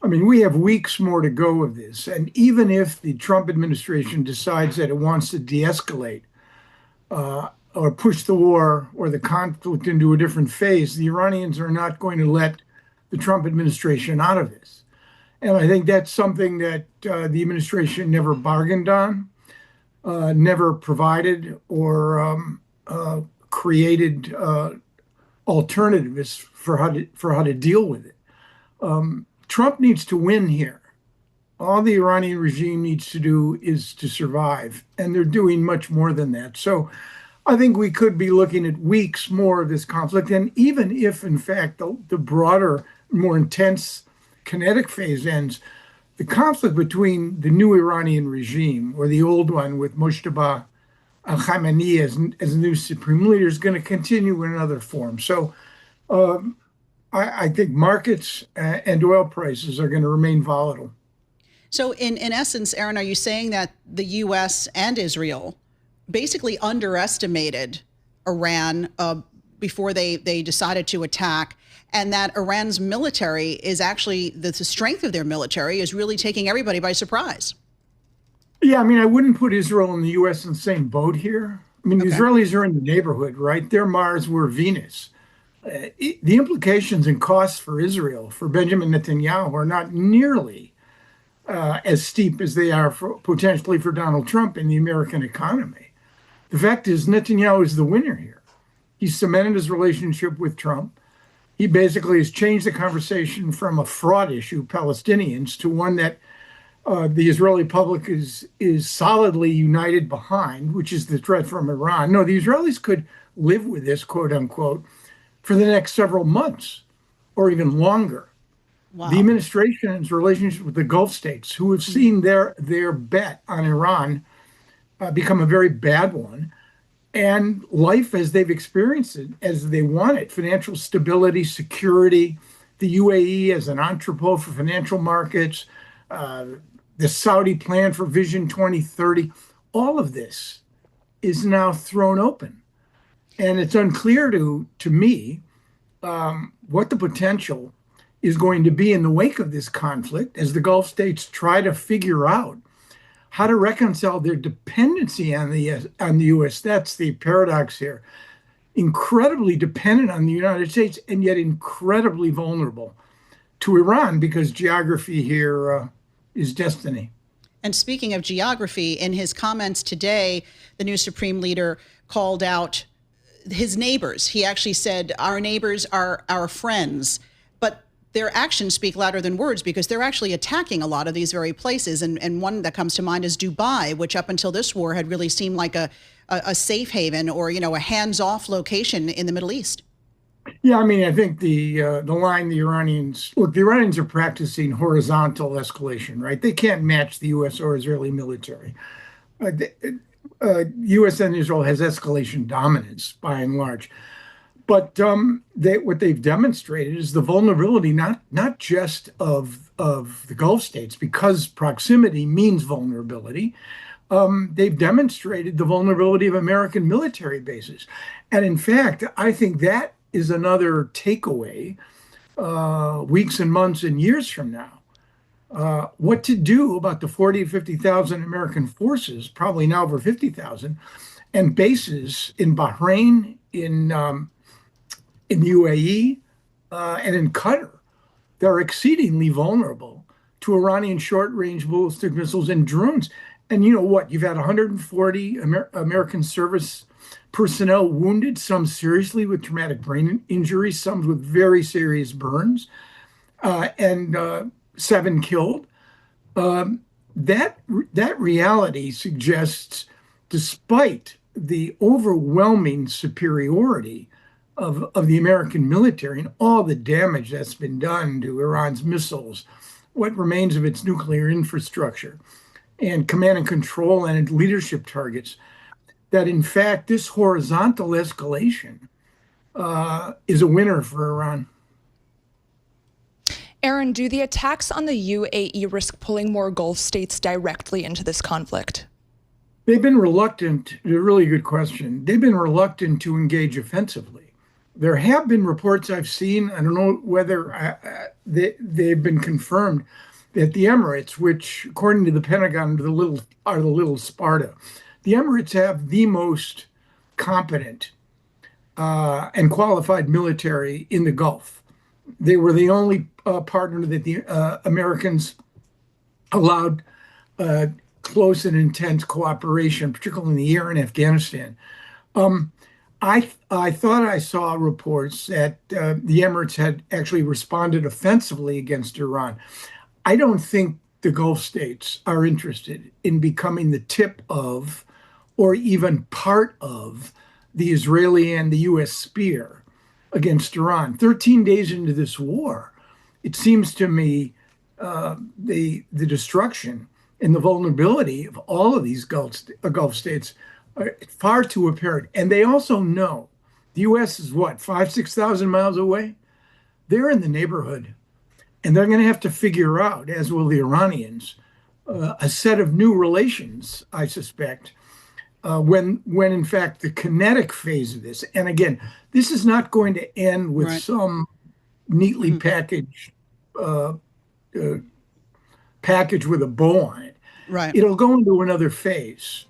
mean, we have weeks more to go of this. And even if the Trump administration decides that it wants to de-escalate or push the war or the conflict into a different phase, the Iranians are not going to let the Trump administration out of this. And I think that's something that the administration never bargained on, never provided or created alternatives for how to deal with it. Trump needs to win here. All the Iranian regime needs to do is to survive, and they're doing much more than that. So I think we could be looking at weeks more of this conflict. And even if, in fact, the broader, more intense kinetic phase ends, the conflict between the new Iranian regime or the old one with Mojtaba Khamenei as new supreme leader is going to continue in another form. So I think markets and oil prices are going to remain volatile. So in essence, Aaron, are you saying that the U.S. and Israel basically underestimated Iran before they decided to attack, and that Iran's military is actually, the strength of their military is really taking everybody by surprise? Yeah, I mean, I wouldn't put Israel and the U.S. in the same boat here. I mean, okay. The Israelis are in the neighborhood, right? They're Mars, we're Venus. The implications and costs for Israel, for Benjamin Netanyahu, are not nearly as steep as they are potentially for Donald Trump in the American economy. The fact is, Netanyahu is the winner here. He's cemented his relationship with Trump. He basically has changed the conversation from a fraud issue, Palestinians, to one that the Israeli public is solidly united behind, which is the threat from Iran. No, the Israelis could live with this, quote unquote, for the next several months or even longer. Wow. The administration's relationship with the Gulf states, who have seen their bet on Iran become a very bad one, and life as they've experienced it, as they want it, financial stability, security, the UAE as an entrepot for financial markets, the Saudi plan for Vision 2030, all of this is now thrown open. And it's unclear to me what the potential is going to be in the wake of this conflict as the Gulf states try to figure out how to reconcile their dependency on the U.S. That's the paradox here. Incredibly dependent on the United States and yet incredibly vulnerable to Iran because geography here is destiny. And speaking of geography, in his comments today, the new supreme leader called out his neighbors. He actually said, our neighbors are our friends. But their actions speak louder than words because they're actually attacking a lot of these very places. And one that comes to mind is Dubai, which up until this war had really seemed like a safe haven or, a hands-off location in the Middle East. Yeah, I mean, I think the line the Iranians are practicing horizontal escalation, right? They can't match the U.S. or Israeli military. U.S. and Israel has escalation dominance by and large. But what they've demonstrated is the vulnerability, not just of the Gulf states, because proximity means vulnerability. They've demonstrated the vulnerability of American military bases. And in fact, I think that is another takeaway weeks and months and years from now. What to do about the 40 to 50,000 American forces, probably now over 50,000, and bases in Bahrain, in the UAE, and in Qatar. They're exceedingly vulnerable to Iranian short-range ballistic missiles and drones. And you know what? You've had 140 American service personnel wounded, some seriously with traumatic brain injuries, some with very serious burns, and 7 killed. That reality suggests, despite the overwhelming superiority of the American military and all the damage that's been done to Iran's missiles, what remains of its nuclear infrastructure, and command and control and leadership targets, that in fact this horizontal escalation is a winner for Iran. Aaron, do the attacks on the UAE risk pulling more Gulf states directly into this conflict? They've been reluctant, a really good question. They've been reluctant to engage offensively. There have been reports I've seen, I don't know whether they've been confirmed, that the Emirates, which according to the Pentagon are the little Sparta, the Emirates have the most competent and qualified military in the Gulf. They were the only partner that the Americans allowed close and intense cooperation, particularly in the year in Afghanistan. I thought I saw reports that the Emirates had actually responded offensively against Iran. I don't think the Gulf states are interested in becoming the tip of, or even part of, the Israeli and the U.S. spear against Iran. 13 days into this war, it seems to me the destruction and the vulnerability of all of these Gulf states are far too apparent. And they also know the U.S. is what, 6,000 miles away? They're in the neighborhood. And they're going to have to figure out, as will the Iranians, a set of new relations, I suspect, when in fact the kinetic phase of this, and again, this is not going to end with some neatly packaged package with a bow on it. Right. It'll go into another phase.